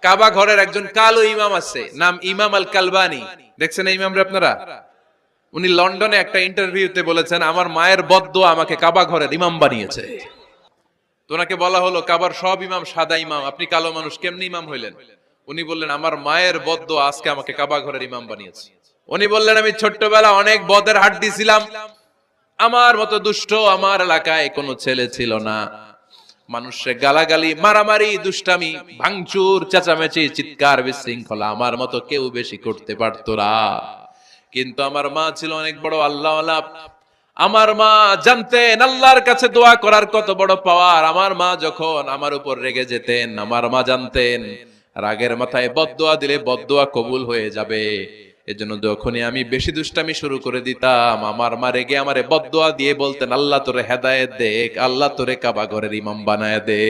কাবা ঘরের একজন কালো ইমাম আছে, নাম ইমাম আল কালবানি। দেখছেন এই ইমামরে আপনারা? উনি লন্ডনে একটা ইন্টারভিউতে বলেছেন, আমার মায়ের বদদোয়া আমাকে কাবা ঘরের ইমাম বানিয়েছে। তো ওনাকে বলা হলো, কাবার সব ইমাম সাদা ইমাম, আপনি কালো মানুষ, কেমনি ইমাম হইলেন? উনি বললেন, আমার মায়ের বদদোয়া আজকে আমাকে কাবা ঘরের ইমাম বানিয়েছে। উনি বললেন, আমি ছোট্টবেলা অনেক বদের হাট দিছিলাম, আমার মতো দুষ্ট আমার এলাকায় কোনো ছেলে ছিল না। মানুষের গালাগালি, মারামারি, দুষ্টামি, ভাঙচুর, চেঁচামেচি, চিৎকার, বিশৃঙ্খলা আমার মতো কেউ বেশি করতে পারতো না। কিন্তু আমার মা ছিল অনেক বড় আল্লাহওয়ালা। আমার মা জানতেন আল্লাহর কাছে দোয়া করার কত বড় পাওয়ার। আমার মা যখন আমার উপর রেগে যেতেন, আমার মা জানতেন রাগের মাথায় বদদোয়া দিলে বদদোয়া কবুল হয়ে যাবে। এজন্য যখনই আমি বেশি দুষ্টামি শুরু করে দিতাম, আমার মা রেগে আমারে বদদোয়া দিয়ে বলতেন, আল্লাহ তোরে হেদায়েত দেখ, আল্লাহ তোরে কাবা ঘরের ইমাম বানায় দে।